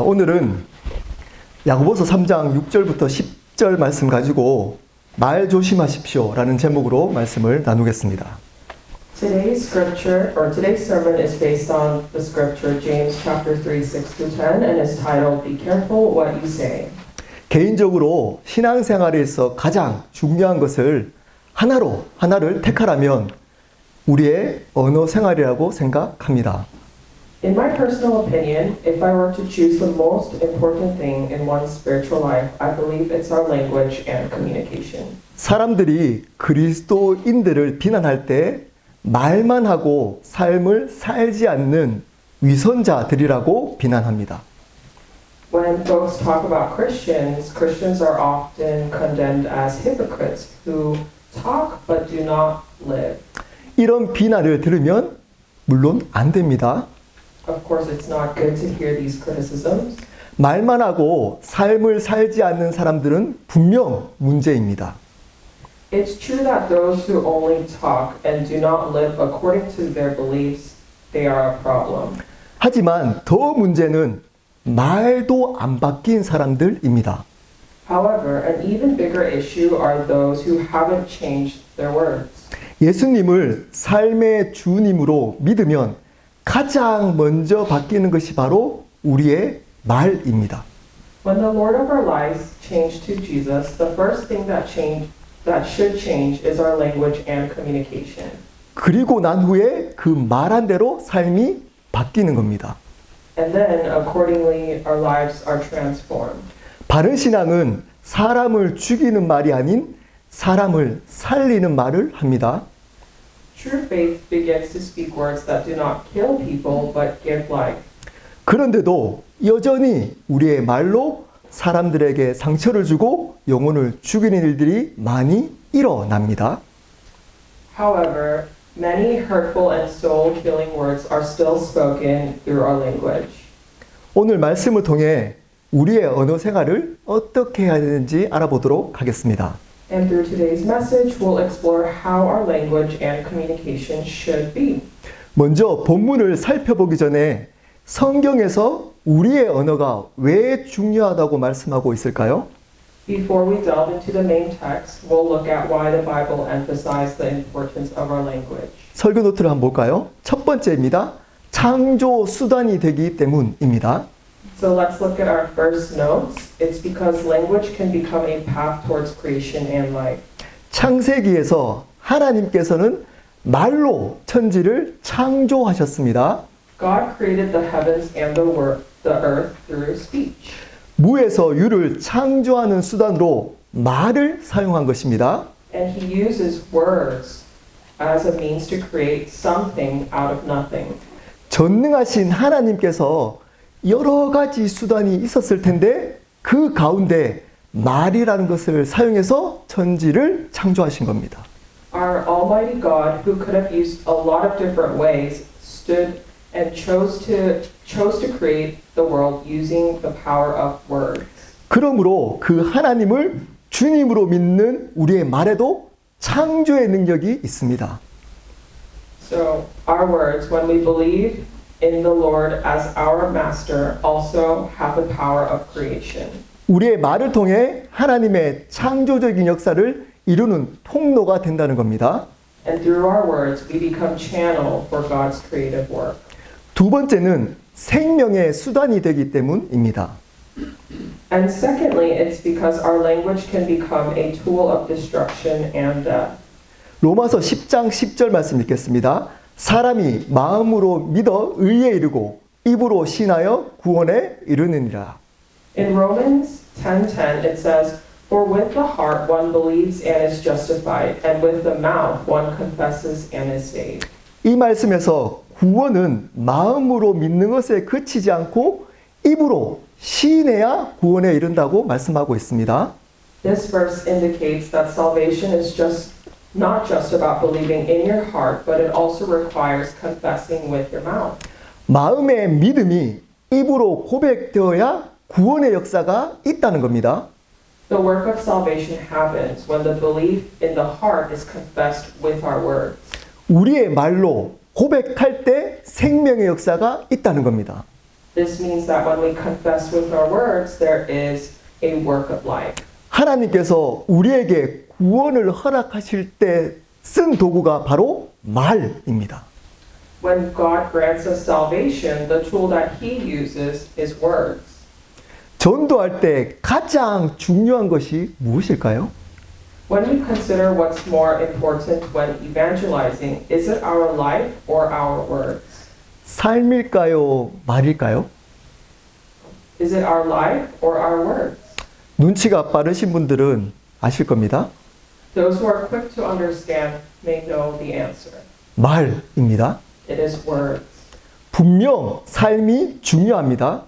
오늘은 야고보서 3장 6절부터 10절 말씀 가지고 말 조심하십시오 라는 제목으로 말씀을 나누겠습니다. Today's sermon is based on the scripture James chapter 3, 6-10 and is titled Be careful what you say. 개인적으로 신앙생활에서 가장 중요한 것을 하나를 택하라면 우리의 언어 생활이라고 생각합니다. In my personal opinion, if I were to choose the most important thing in one's spiritual life, I believe it's our language and communication. 사람들이 그리스도인들을 비난할 때 말만 하고 삶을 살지 않는 위선자들이라고 비난합니다. When folks talk about Christians are often condemned as hypocrites who talk but do not live. 이런 비난을 들으면 물론 안 됩니다. Of course, it's not good to hear these criticisms. 말만 하고 삶을 살지 않는 사람들은 분명 문제입니다. It's true that those who only talk and do not live according to their beliefs, they are a problem. 하지만 더 문제는 말도 안 바뀐 사람들입니다. However, an even bigger issue are those who haven't changed their words. 예수님을 삶의 주님으로 믿으면 가장 먼저 바뀌는 것이 바로 우리의 말입니다. When the Lord of our lives change to Jesus, the first thing that should change is our language and communication. 그리고 난 후에 그 말한 대로 삶이 바뀌는 겁니다. And then, accordingly, our lives are transformed. 바른 신앙은 사람을 죽이는 말이 아닌 사람을 살리는 말을 합니다. True faith begins to speak words that do not kill people but give life. 그런데도 여전히 우리의 말로 사람들에게 상처를 주고 영혼을 죽이는 일들이 많이 일어납니다. However, many hurtful and soul-killing words are still spoken through our language. 오늘 말씀을 통해 우리의 언어 생활을 어떻게 해야 되는지 알아보도록 하겠습니다. And through today's message, we'll explore how our language and communication should be. 먼저 본문을 살펴보기 전에 성경에서 우리의 언어가 왜 중요하다고 말씀하고 있을까요? Before we delve into the main text, we'll look at why the Bible emphasized the importance of our language. 설교 노트를 한번 볼까요? 첫 번째입니다. 창조 수단이 되기 때문입니다. So let's look at our first notes. It's because language can become a path towards creation and life. 창세기에서 하나님께서는 말로 천지를 창조하셨습니다. God created the heavens and the earth through speech. 무에서 유를 창조하는 수단으로 말을 사용한 것입니다. And he uses words as a means to create something out of nothing. 전능하신 하나님께서 여러 가지 수단이 있었을 텐데 그 가운데 말이라는 것을 사용해서 천지를 창조하신 겁니다. Our Almighty God, who could have used a lot of different ways, stood and chose to create the world using the power of words. 그러므로 그 하나님을 주님으로 믿는 우리의 말에도 창조의 능력이 있습니다. So our words, when we believe in the Lord as our master, also have the power of creation. 우리의 말을 통해 하나님의 창조적인 역사를 이루는 통로가 된다는 겁니다. And through our words, we become channel for God's creative work. 두 번째는 생명의 수단이 되기 때문입니다. And secondly, it's because our language can become a tool of destruction and death. 로마서 10장 10절 말씀 읽겠습니다. 사람이 마음으로 믿어 의에 이르고 입으로 신하여 구원에 이르느니라. In Romans 10:10 it says, "For with the heart one believes and is justified, and with the mouth one confesses and is saved." 이 말씀에서 구원은 마음으로 믿는 것에 그치지 않고 입으로 시인해야 구원에 이른다고 말씀하고 있습니다. This verse indicates that salvation is not just about believing in your heart, but it also requires confessing with your mouth. 마음의 믿음이 입으로 고백되어야 구원의 역사가 있다는 겁니다. The work of salvation happens when the belief in the heart is confessed with our words. 우리의 말로 고백할 때 생명의 역사가 있다는 겁니다. This means that when we confess with our words, there is a work of life. 하나님께서 우리에게 구원을 허락하실 때 쓴 도구가 바로 말입니다. When God grants us salvation, the tool that He uses is words. 전도할 때 가장 중요한 것이 무엇일까요? When we consider what's more important when evangelizing, is it our life or our words? 삶일까요? 말일까요? Is it our life or our words? 눈치가 빠르신 분들은 아실 겁니다. Those who are quick to understand may know the answer. 말입니다. It is words. 분명 삶이 중요합니다.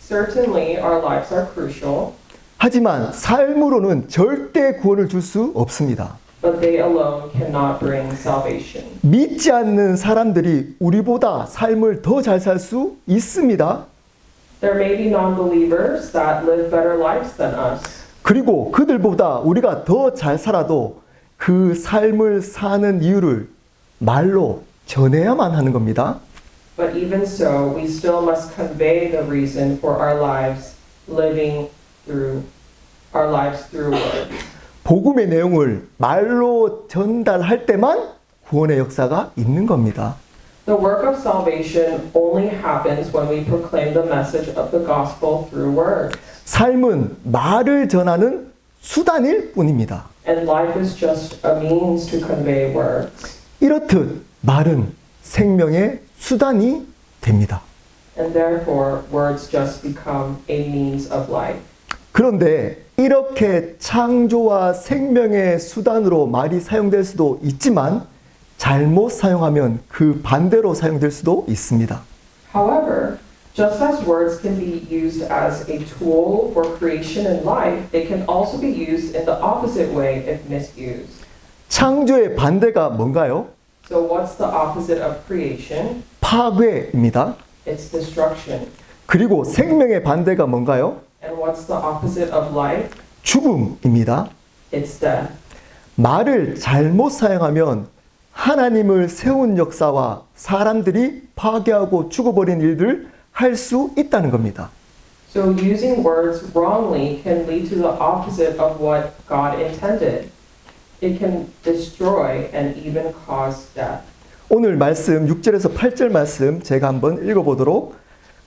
Certainly, our lives are crucial, 하지만 삶으로는 절대 구원을 줄 수 없습니다. but they alone cannot bring salvation. 믿지 않는 사람들이 우리보다 삶을 더 잘 살 수 있습니다. There may be non-believers that live better lives than us, 그리고 그들보다 우리가 더 잘 살아도 그 삶을 사는 이유를 말로 전해야만 하는 겁니다. but even so, we still must convey the reason for our lives through words. 복음의 내용을 말로 전달할 때만 구원의 역사가 있는 겁니다. The work of salvation only happens when we proclaim the message of the gospel through words. 삶은 말을 전하는 수단일 뿐입니다. And life is just a means to convey words. 이렇듯 말은 생명의 수단이 됩니다. And therefore, words just become a means of life. 그런데 이렇게 창조와 생명의 수단으로 말이 사용될 수도 있지만 잘못 사용하면 그 반대로 사용될 수도 있습니다. However, just as words can be used as a tool for creation and life, they can also be used in the opposite way if misused. 창조의 반대가 뭔가요? So what's the opposite of creation? 파괴입니다. It's destruction. 그리고 생명의 반대가 뭔가요? And what's the opposite of life? 죽음입니다. It's death. 말을 잘못 사용하면 하나님을 세운 역사와 사람들이 파괴하고 죽어버린 일들 할 수 있다는 겁니다. So using words wrongly can lead to the opposite of what God intended. It can destroy and even cause death. 오늘 말씀 6절에서 8절 말씀 제가 한번 읽어보도록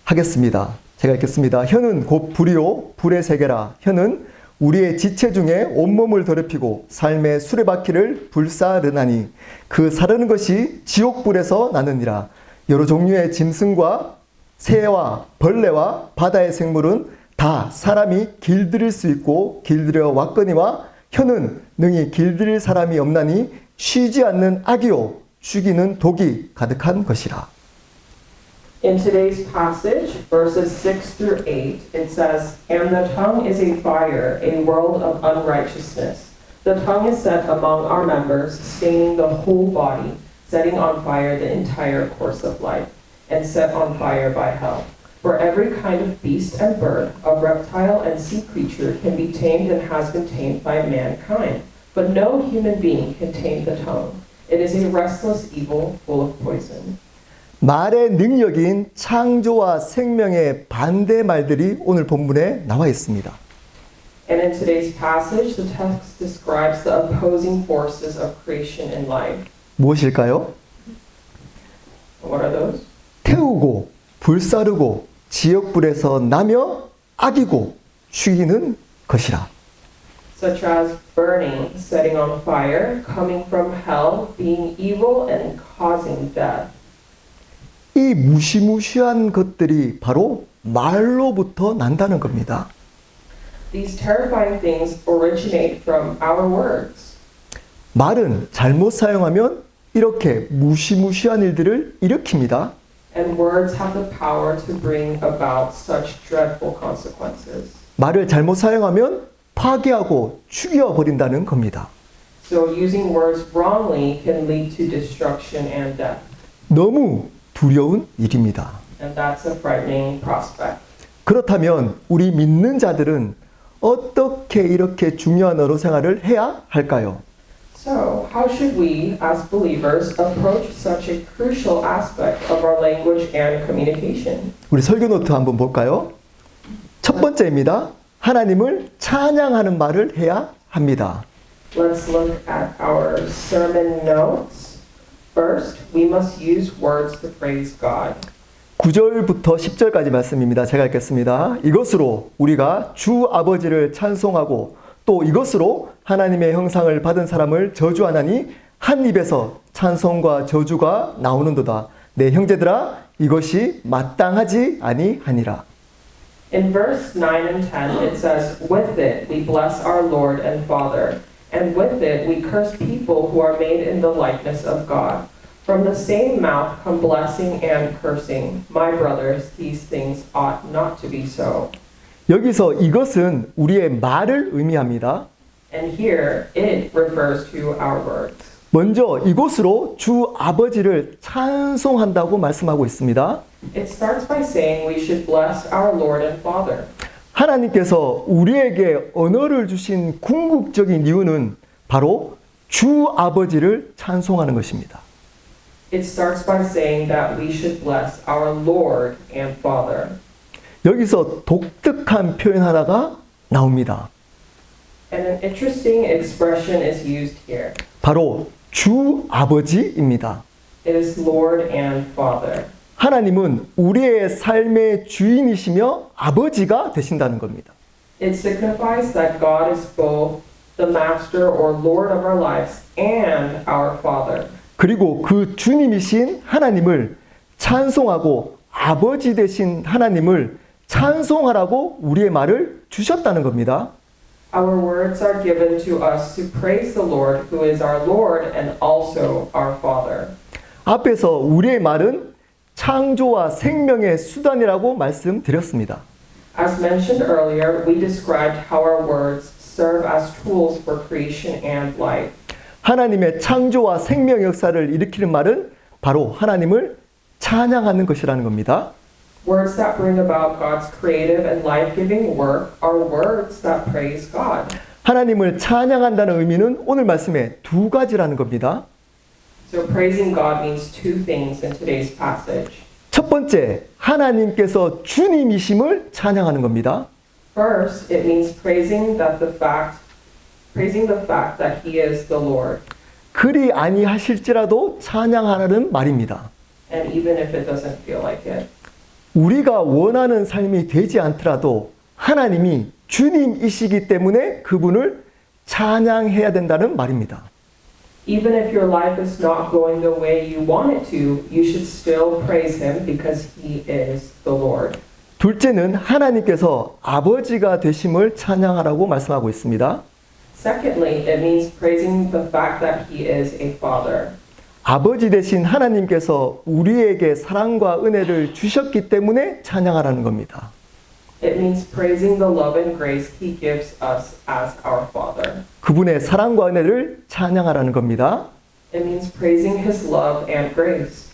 하겠습니다. 제가 읽겠습니다. 혀는 곧 불이요 불의 세계라. 혀는 우리의 지체 중에 온몸을 더럽히고 삶의 수레바퀴를 불사르나니 그 사르는 것이 지옥불에서 나느니라. 여러 종류의 짐승과 새와 벌레와 바다의 생물은 다 사람이 길들일 수 있고 길들여 왔거니와 혀는 능히 길들일 사람이 없나니 쉬지 않는 악이요 죽이는 독이 가득한 것이라. In today's passage, verses 6 through 8, it says, And the tongue is a fire, a world of unrighteousness. The tongue is set among our members, staining the whole body, setting on fire the entire course of life, and set on fire by hell. For every kind of beast and bird, of reptile and sea creature can be tamed and has been tamed by mankind. But no human being can tame the tongue. It is a restless evil full of poison. 말의 능력인 창조와 생명의 반대 말들이 오늘 본문에 나와 있습니다. And in today's passage, the text describes the opposing forces of creation and life. 무엇일까요? What are those? 태우고 불사르고 지옥불에서 나며 악이고 죽이는 것이라. Such as burning, setting on fire, coming from hell, being evil, and causing death. 이 무시무시한 것들이 바로 말로부터 난다는 겁니다. These terrifying things originate from our words. 말은 잘못 사용하면 이렇게 무시무시한 일들을 일으킵니다. And words have the power to bring about such dreadful consequences. 말을 잘못 사용하면 파괴하고 죽여버린다는 겁니다. So using words wrongly can lead to destruction and death. 너무 두려운 일입니다. And that's a frightening prospect. 그렇다면 우리 믿는 자들은 어떻게 이렇게 중요한 언어 생활을 해야 할까요? So, how should we, as believers, approach such a crucial aspect of our language and communication? 우리 설교 노트 한번 볼까요? 첫 번째입니다. 하나님을 찬양하는 말을 해야 합니다. Let's look at our sermon notes. First, we must use words to praise God. 9절부터 10절까지 말씀입니다. 제가 읽겠습니다. 이것으로 우리가 주 아버지를 찬송하고 또 이것으로 하나님의 형상을 받은 사람을 저주하나니 한 입에서 찬송과 저주가 나오는도다. 내 형제들아 이것이 마땅하지 아니하니라. In verse 9 and 10, it says, "With it we bless our Lord and Father, and with it we curse people who are made in the likeness of God. From the same mouth come blessing and cursing. My brothers, these things ought not to be so." 여기서 이것은 우리의 말을 의미합니다. And here, it refers to our words. 먼저 이곳으로 주 아버지를 찬송한다고 말씀하고 있습니다. It starts by saying we should bless our Lord and Father. 하나님께서 우리에게 언어를 주신 궁극적인 이유는 바로 주 아버지를 찬송하는 것입니다. It starts by saying that we should bless our Lord and Father. 여기서 독특한 표현 하나가 나옵니다. And an interesting expression is used here. 바로 주 아버지입니다. It is Lord and Father. 하나님은 우리의 삶의 주인이시며 아버지가 되신다는 겁니다. It signifies that God is both the master or Lord of our lives and our Father. 그리고 그 주님이신 하나님을 찬송하고 아버지 되신 하나님을 찬송하라고 우리의 말을 주셨다는 겁니다. Our words are given to us to praise the Lord, who is our Lord and also our Father. 앞에서 우리의 말은 창조와 생명의 수단이라고 말씀드렸습니다. As mentioned earlier, we described how our words serve as tools for creation and life. 하나님의 창조와 생명 역사를 일으키는 말은 바로 하나님을 찬양하는 것이라는 겁니다. Words that bring about God's creative and life-giving work are words that praise God. 하나님을 찬양한다는 의미는 오늘 말씀에 두 가지라는 겁니다. So praising God means two things in today's passage. 첫 번째, 하나님께서 주님이심을 찬양하는 겁니다. First, it means praising the fact that He is the Lord. 그리 아니하실지라도 찬양하라는 말입니다. And even if it doesn't feel like it. 우리가 원하는 삶이 되지 않더라도 하나님이 주님이시기 때문에 그분을 찬양해야 된다는 말입니다. Even if your life is not going the way you want it to, you should still praise Him because He is the Lord. 둘째는 하나님께서 아버지가 되심을 찬양하라고 말씀하고 있습니다. Secondly, it means praising the fact that He is a Father. 아버지 되신 하나님께서 우리에게 사랑과 은혜를 주셨기 때문에 찬양하라는 겁니다. It means praising the love and grace He gives us as our Father. 그분의 사랑과 은혜를 찬양하라는 겁니다. It means praising His love and grace.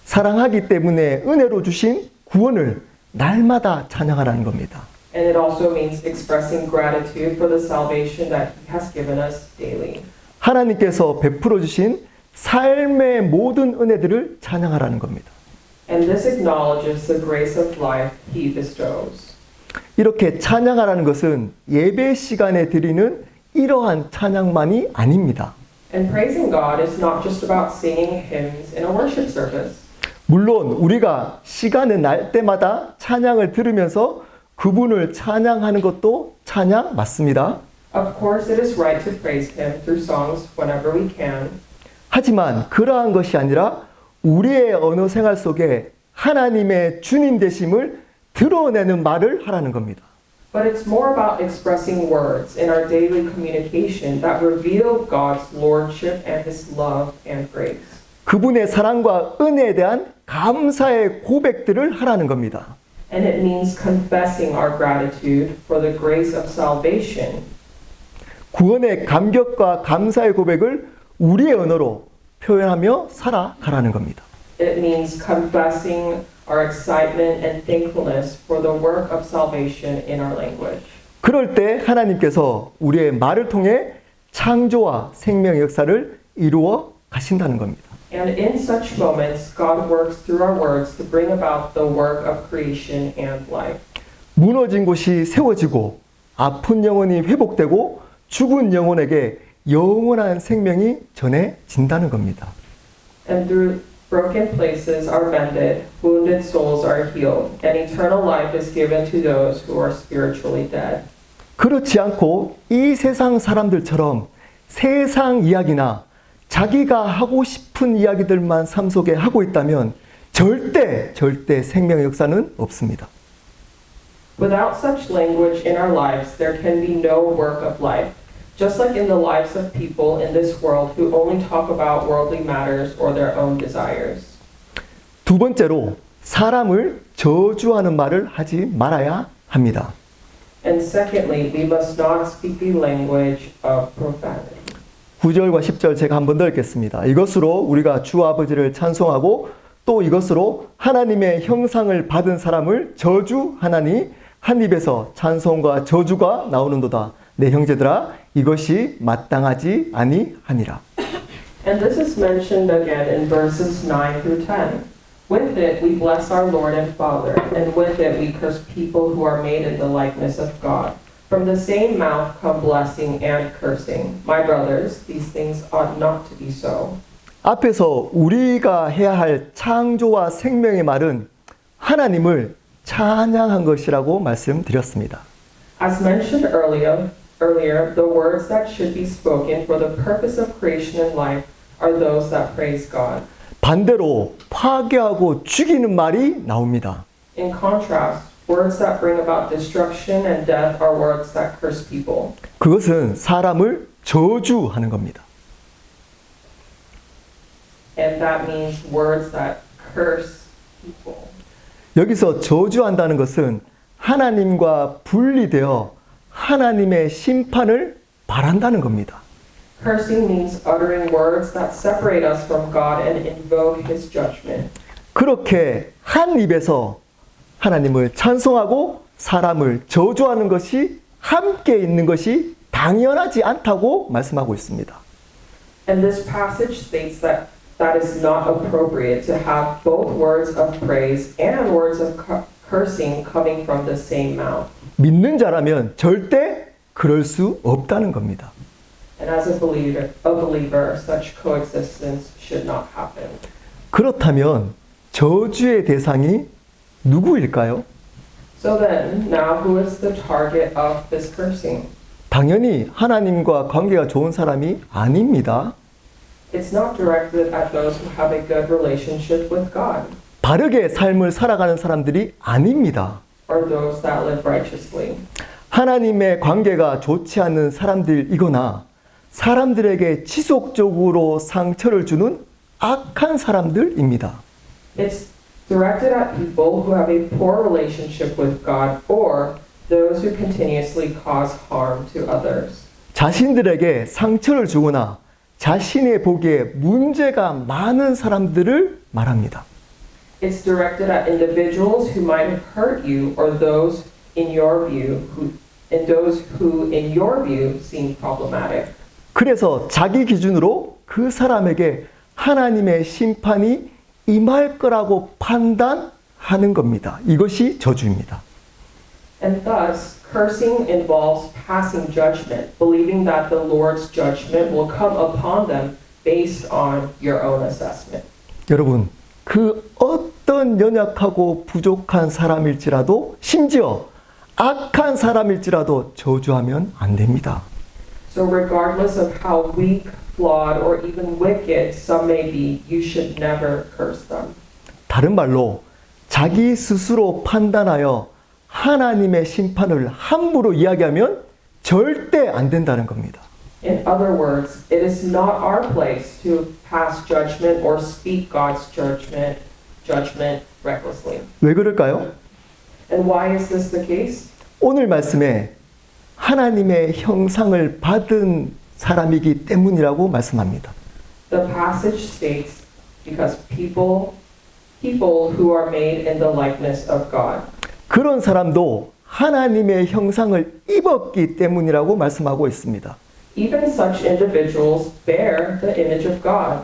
사랑하기 때문에 은혜로 주신 구원을 날마다 찬양하라는 겁니다. And it also means expressing gratitude for the salvation that He has given us daily. 하나님께서 베풀어 주신 삶의 모든 은혜들을 찬양하라는 겁니다. And this acknowledges the grace of life He bestows. 이렇게 찬양하라는 것은 예배 시간에 드리는 이러한 찬양만이 아닙니다. And praising God is not just about singing hymns in a worship service. 물론 우리가 시간이 날 때마다 찬양을 들으면서 그분을 찬양하는 것도 찬양 맞습니다. Of course, it is right to praise Him through songs whenever we can. 하지만 그러한 것이 아니라 우리의 언어 생활 속에 하나님의 주님 되심을 드러내는 말을 하라는 겁니다. But it's more about expressing words in our daily communication that reveal God's lordship and His love and grace. 그분의 사랑과 은혜에 대한 감사의 고백들을 하라는 겁니다. And it means confessing our gratitude for the grace of salvation. 구원의 감격과 감사의 고백을 우리의 언어로 표현하며 살아가라는 겁니다. It means confessing our excitement and thankfulness for the work of salvation in our language. 그럴 때 하나님께서 우리의 말을 통해 창조와 생명의 역사를 이루어 가신다는 겁니다. And in such moments, God works through our words to bring about the work of creation and life. 무너진 곳이 세워지고 아픈 영혼이 회복되고 죽은 영혼에게 영원한 생명이 전해진다는 겁니다. And through broken places are mended, wounded souls are healed, and eternal life is given to those who are spiritually dead. 그렇지 않고 이 세상 사람들처럼 세상 이야기나 자기가 하고 싶은 이야기들만 삶 속에 하고 있다면 절대 생명의 역사는 없습니다. Without such language in our lives, there can be no work of life. Just like in the lives of people in this world who only talk about worldly matters or their own desires. 두 번째로 사람을 저주하는 말을 하지 말아야 합니다. And secondly, we must not speak the language of profanity. 9절과 10절 제가 한 번 더 읽겠습니다. 이것으로 우리가 주 아버지를 찬송하고 또 이것으로 하나님의 형상을 받은 사람을 저주하나니 한 입에서 찬송과 저주가 나오는도다. 내 형제들아 이것이 마땅하지 아니하니라. And this is mentioned again in verses 9 through 10. With it we bless our Lord and Father, and with it we curse people who are made in the likeness of God. From the same mouth come blessing and cursing. My brothers, these things ought not to be so. 앞에서 우리가 해야 할 창조와 생명의 말은 하나님을 찬양한 것이라고 말씀드렸습니다. As mentioned earlier, the words that should be spoken for the purpose of creation and life are those that praise God. 반대로 파괴하고 죽이는 말이 나옵니다. In contrast, words that bring about destruction and death are words that curse people. 그것은 사람을 저주하는 겁니다. And that means words that curse people. 여기서 저주한다는 것은 하나님과 분리되어 하나님의 심판을 바란다는 겁니다. Cursing means uttering words that separate us from God and invoke His judgment. 그렇게 한 입에서 하나님을 찬송하고 사람을 저주하는 것이 함께 있는 것이 당연하지 않다고 말씀하고 있습니다. And this passage states that that is not appropriate to have both words of praise and words of cursing coming from the same mouth. 믿는 자라면 절대 그럴 수 없다는 겁니다. And as a believer, such coexistence should not happen. 그렇다면 저주의 대상이 누구일까요? So then, now who is the target of this cursing? 당연히 하나님과 관계가 좋은 사람이 아닙니다. It's not directed at those who have a good relationship with God 바르게 삶을 살아가는 사람들이 아닙니다. or those that live righteously. 하나님의 관계가 좋지 않는 사람들이거나 사람들에게 지속적으로 상처를 주는 악한 사람들입니다. It's directed at people who have a poor relationship with God or those who continuously cause harm to others. 자신들에게 상처를 주거나 자신의 보기에 문제가 많은 사람들을 말합니다. It's directed at individuals who might have hurt you or those in your view who in your view seem problematic. 그래서 자기 기준으로 그 사람에게 하나님의 심판이 임할 거라고 판단하는 겁니다. 이것이 저주입니다. And thus, cursing involves passing judgment, believing that the Lord's judgment will come upon them based on your own assessment. 여러분, 그 어떤 연약하고 부족한 사람일지라도 심지어 악한 사람일지라도 저주하면 안 됩니다. So regardless of how weak, flawed, or even wicked some may be, you should never curse them. 다른 말로 자기 스스로 판단하여 하나님의 심판을 함부로 이야기하면 절대 안 된다는 겁니다. In other words, it is not our place to pass judgment or speak God's judgment recklessly. 왜 그럴까요? And why is this the case? 오늘 말씀에 하나님의 형상을 받은 사람이기 때문이라고 말씀합니다. The passage states because people who are made in the likeness of God. 그런 사람도 하나님의 형상을 입었기 때문이라고 말씀하고 있습니다. Even such individuals bear the image of God.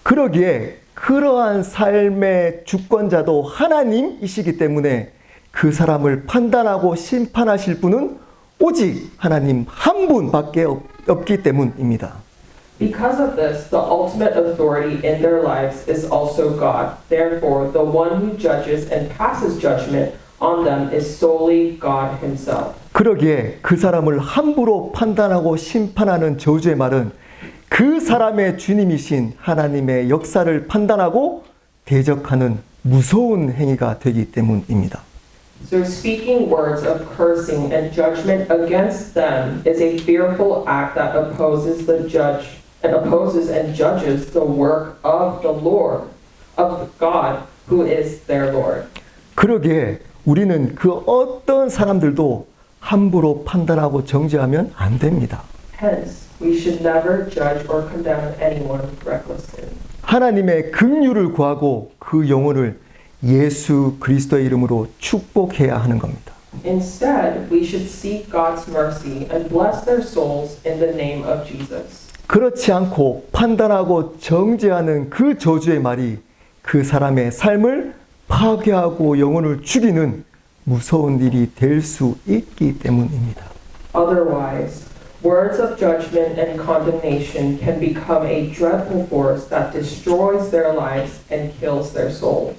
그러기에 그러한 삶의 주권자도 하나님이시기 때문에 그 사람을 판단하고 심판하실 분은 오직 하나님 한 분밖에 없기 때문입니다. Because of this, the ultimate authority in their lives is also God. Therefore, the one who judges and passes judgment on them is solely God himself. 그러기에 그 사람을 함부로 판단하고 심판하는 저주의 말은 그 사람의 주님이신 하나님의 역사를 판단하고 대적하는 무서운 행위가 되기 때문입니다. So speaking words of cursing and judgment against them is a fearful act that opposes and judges the work of the Lord, of God, who is their Lord. 그러기에 우리는 그 어떤 사람들도 함부로 판단하고 정죄하면 안 됩니다. Hence, we should never judge or condemn anyone recklessly. 하나님의 긍휼을 구하고 그 영혼을 예수 그리스도의 이름으로 축복해야 하는 겁니다. Instead, we should seek God's mercy and bless their souls in the name of Jesus. 그렇지 않고 판단하고 정죄하는 그 저주의 말이 그 사람의 삶을 파괴하고 영혼을 죽이는 무서운 일이 될 수 있기 때문입니다. Otherwise, words of judgment and condemnation can become a dreadful force that destroys their lives and kills their souls.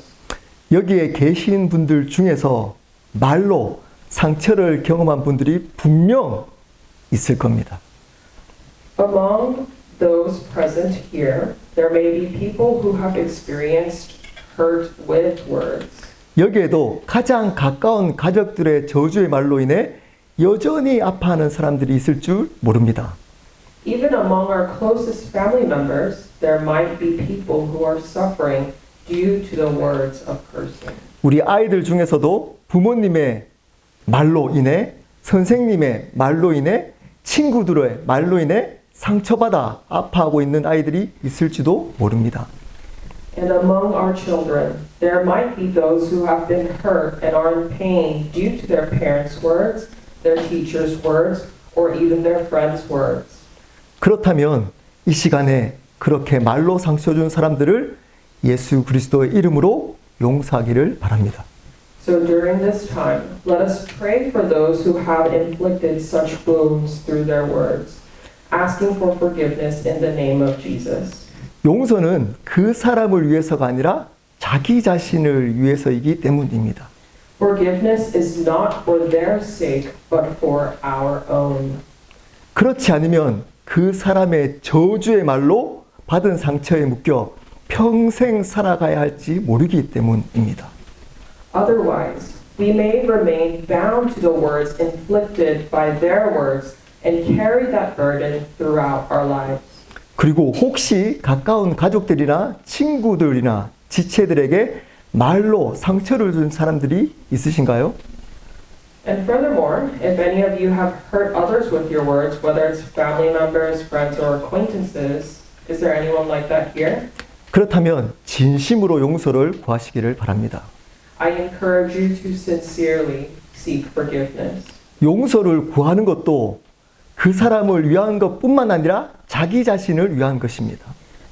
여기에 계신 분들 중에서 말로 상처를 경험한 분들이 분명 있을 겁니다. Among those present here, there may be people who have experienced hurt with words. 여기에도 가장 가까운 가족들의 저주의 말로 인해 여전히 아파하는 사람들이 있을 줄 모릅니다. Even among our closest family members, there might be people who are suffering due to the words of cursing. 우리 아이들 중에서도 부모님의 말로 인해, 선생님의 말로 인해, 친구들의 말로 인해 상처받아 아파하고 있는 아이들이 있을지도 모릅니다. And among our children, there might be those who have been hurt and are in pain due to their parents' words, their teachers' words, or even their friends' words. 그렇다면 이 시간에 그렇게 말로 상처 준 사람들을 예수 그리스도의 이름으로 용서하기를 바랍니다. So during this time, let us pray for those who have inflicted such wounds through their words, asking for forgiveness in the name of Jesus. 용서는 그 사람을 위해서가 아니라 자기 자신을 위해서이기 때문입니다. Forgiveness is not for their sake, but for our own. 그렇지 않으면 그 사람의 저주의 말로 받은 상처에 묶여 평생 살아가야 할지 모르기 때문입니다. Otherwise, we may remain bound to the words inflicted by their words and carry that burden throughout our lives. 그리고 혹시 가까운 가족들이나 친구들이나 지체들에게 말로 상처를 준 사람들이 있으신가요? And furthermore, if any of you have hurt others with your words, whether it's family members, friends, or acquaintances, is there anyone like that here? 그렇다면 진심으로 용서를 구하시기를 바랍니다. I encourage you to sincerely seek forgiveness. 용서를 구하는 것도 그 사람을 위한 것뿐만 아니라 자기 자신을 위한 것입니다.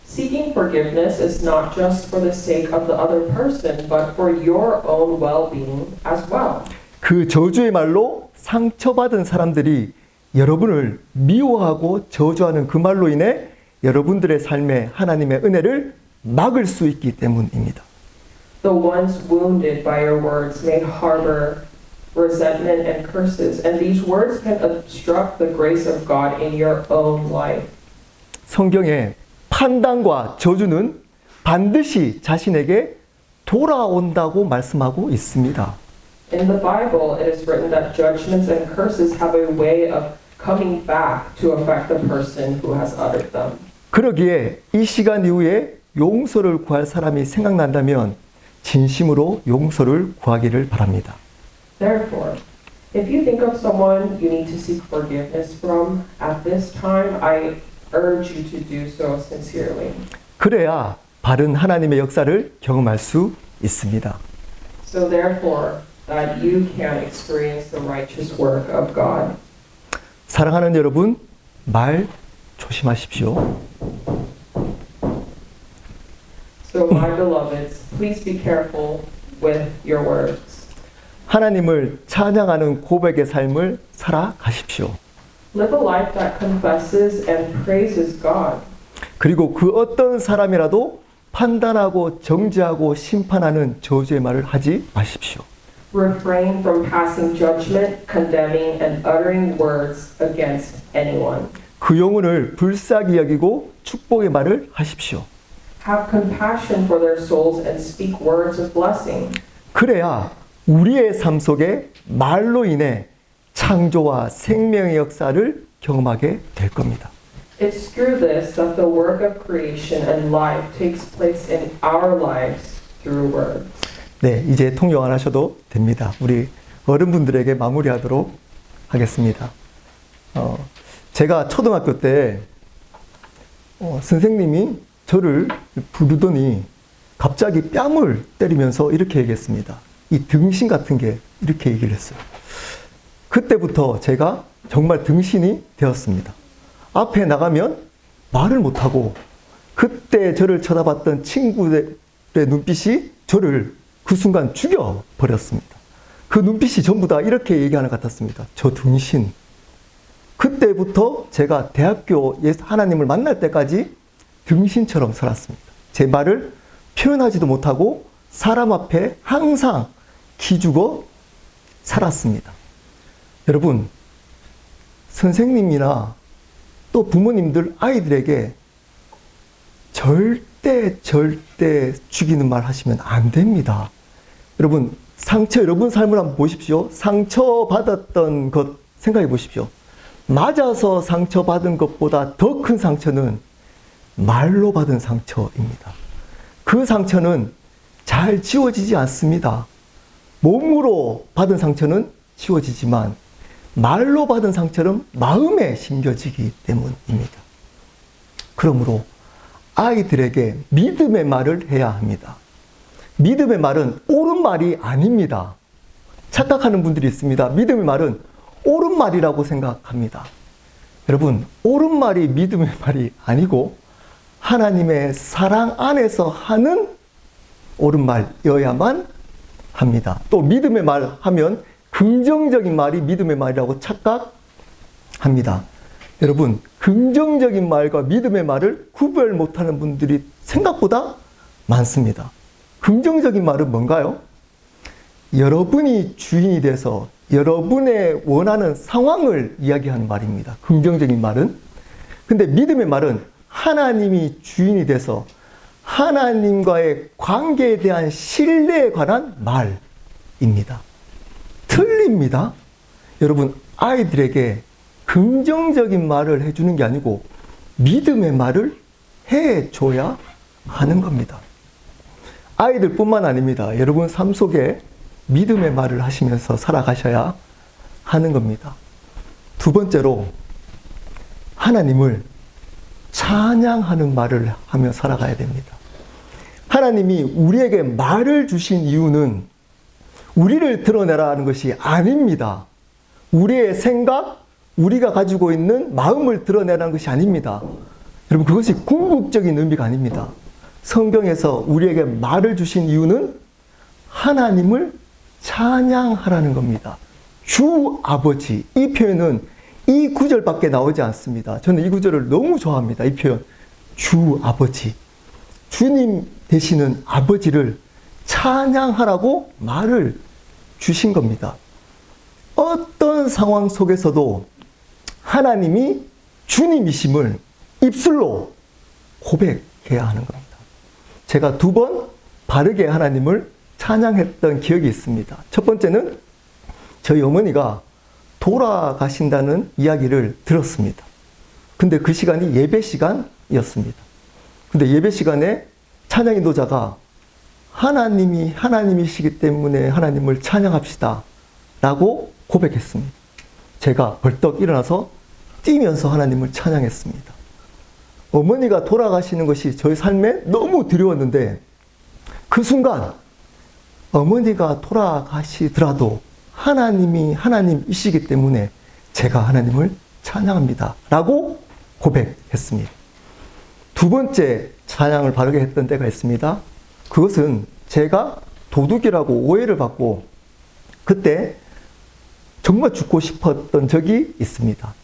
Seeking forgiveness is not just for the sake of the other person, but for your own well-being as well. 그 저주의 말로 상처받은 사람들이 여러분을 미워하고 저주하는 그 말로 인해 여러분들의 삶에 하나님의 은혜를 막을 수 있기 때문입니다. The ones wounded by your words may harbor resentment and curses, and these words can obstruct the grace of God in your own life. 성경에 판단과 저주는 반드시 자신에게 돌아온다고 말씀하고 있습니다. In the Bible, it is written that judgments and curses have a way of coming back to affect the person who has uttered them. 그러기에 이 시간 이후에 용서를 구할 사람이 생각난다면 진심으로 용서를 구하기를 바랍니다. Therefore, if you think of someone you need to seek forgiveness from at this time, I urge you to do so sincerely. 그래야 바른 하나님의 역사를 경험할 수 있습니다. So therefore, that you can experience the righteous work of God. 사랑하는 여러분, 말 조심하십시오. So, my beloveds, please be careful with your words. 하나님을 찬양하는 고백의 삶을 살아가십시오. Live a life that confesses and praises God. 그리고 그 어떤 사람이라도 판단하고 정죄하고 심판하는 저주의 말을 하지 마십시오. Refrain from passing judgment, condemning, and uttering words against anyone. 그 영혼을 불쌍히 여기고 축복의 말을 하십시오. Have compassion for their souls and speak words of blessing. 그래야 우리의 삶 속에 말로 인해 창조와 생명의 역사를 경험하게 될 겁니다. It's through this that the work of creation and life takes place in our lives through words. 네, 이제 통역 안 하셔도 됩니다. 우리 어른분들에게 마무리하도록 하겠습니다. 제가 초등학교 때 선생님이 저를 부르더니 갑자기 뺨을 때리면서 이렇게 얘기했습니다. 이 등신 같은 게 이렇게 얘기를 했어요. 그때부터 제가 정말 등신이 되었습니다. 앞에 나가면 말을 못하고 그때 저를 쳐다봤던 친구들의 눈빛이 저를 그 순간 죽여버렸습니다. 그 눈빛이 전부 다 이렇게 얘기하는 것 같았습니다. 저 등신. 그때부터 제가 대학교 하나님을 만날 때까지 등신처럼 살았습니다. 제 말을 표현하지도 못하고 사람 앞에 항상 기죽어 살았습니다. 여러분, 선생님이나 또 부모님들 아이들에게 절대 죽이는 말 하시면 안 됩니다. 여러분, 여러분 삶을 한번 보십시오. 상처받았던 것 생각해 보십시오. 맞아서 상처받은 것보다 더 큰 상처는 말로 받은 상처입니다. 그 상처는 잘 지워지지 않습니다. 몸으로 받은 상처는 지워지지만 말로 받은 상처는 마음에 심겨지기 때문입니다. 그러므로 아이들에게 믿음의 말을 해야 합니다. 믿음의 말은 옳은 말이 아닙니다. 착각하는 분들이 있습니다. 믿음의 말은 옳은 말이라고 생각합니다. 여러분, 옳은 말이 믿음의 말이 아니고 하나님의 사랑 안에서 하는 옳은 말이어야만 합니다. 또 믿음의 말 하면 긍정적인 말이 믿음의 말이라고 착각합니다. 여러분, 긍정적인 말과 믿음의 말을 구별 못하는 분들이 생각보다 많습니다. 긍정적인 말은 뭔가요? 여러분이 주인이 돼서 여러분의 원하는 상황을 이야기하는 말입니다. 긍정적인 말은. 근데 믿음의 말은 하나님이 주인이 돼서 하나님과의 관계에 대한 신뢰에 관한 말입니다. 틀립니다. 여러분, 아이들에게 긍정적인 말을 해주는 게 아니고 믿음의 말을 해줘야 하는 겁니다. 아이들뿐만 아닙니다. 여러분 삶 속에 믿음의 말을 하시면서 살아가셔야 하는 겁니다. 두 번째로 하나님을 찬양하는 말을 하며 살아가야 됩니다. 하나님이 우리에게 말을 주신 이유는 우리를 드러내라는 것이 아닙니다. 우리의 생각, 우리가 가지고 있는 마음을 드러내라는 것이 아닙니다. 여러분, 그것이 궁극적인 의미가 아닙니다. 성경에서 우리에게 말을 주신 이유는 하나님을 찬양하라는 겁니다. 주 아버지, 이 표현은 이 구절밖에 나오지 않습니다. 저는 이 구절을 너무 좋아합니다. 이 표현, 주 아버지. 주님 되시는 아버지를 찬양하라고 말을 주신 겁니다. 어떤 상황 속에서도 하나님이 주님이심을 입술로 고백해야 하는 겁니다. 제가 2번 바르게 하나님을 찬양했던 기억이 있습니다. 첫 번째는 저희 어머니가 돌아가신다는 이야기를 들었습니다. 근데 그 시간이 예배 시간이었습니다. 근데 예배 시간에 찬양 인도자가 하나님이시기 때문에 하나님을 찬양합시다 라고 고백했습니다. 제가 벌떡 일어나서 뛰면서 하나님을 찬양했습니다. 어머니가 돌아가시는 것이 저희 삶에 너무 두려웠는데 그 순간 어머니가 돌아가시더라도 하나님이 하나님이시기 때문에 제가 하나님을 찬양합니다. 라고 고백했습니다. 두 번째 찬양을 바르게 했던 때가 있습니다. 그것은 제가 도둑이라고 오해를 받고 그때 정말 죽고 싶었던 적이 있습니다.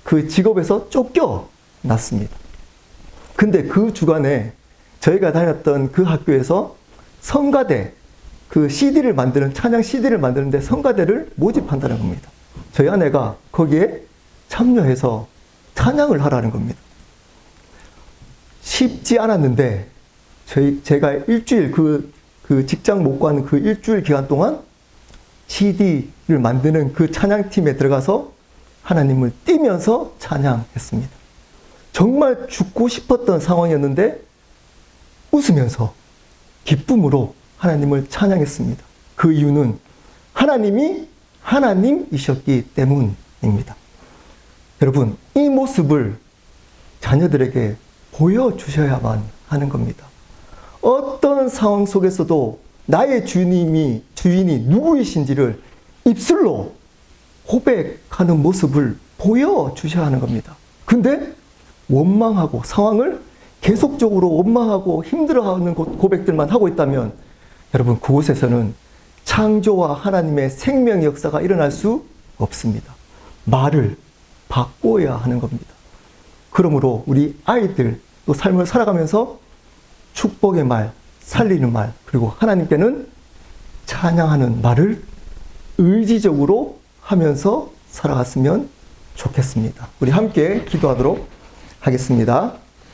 그 직업에서 쫓겨났습니다. 근데 그 주간에 저희가 다녔던 그 학교에서 성가대, 그 CD를 만드는, 찬양 CD를 만드는데 성가대를 모집한다는 겁니다. 저희 아내가 거기에 참여해서 찬양을 하라는 겁니다. 쉽지 않았는데, 제가 일주일 그 직장 못 가는 그 일주일 기간 동안 CD를 만드는 그 찬양팀에 들어가서 하나님을 띄면서 찬양했습니다. 정말 죽고 싶었던 상황이었는데 웃으면서 기쁨으로 하나님을 찬양했습니다. 그 이유는 하나님이 하나님이셨기 때문입니다. 여러분, 이 모습을 자녀들에게 보여주셔야만 하는 겁니다. 어떤 상황 속에서도 나의 주인이 누구이신지를 입술로 고백하는 모습을 보여주셔야 하는 겁니다. 근데 원망하고 상황을 계속적으로 원망하고 힘들어하는 고백들만 하고 있다면 여러분, 그곳에서는 창조와 하나님의 생명 역사가 일어날 수 없습니다. 말을 바꿔야 하는 겁니다. 그러므로 우리 아이들 또 삶을 살아가면서 축복의 말, 살리는 말, 그리고 하나님께는 찬양하는 말을 의지적으로 하면서 살아갔으면 좋겠습니다. 우리 함께 기도하도록 하겠습니다.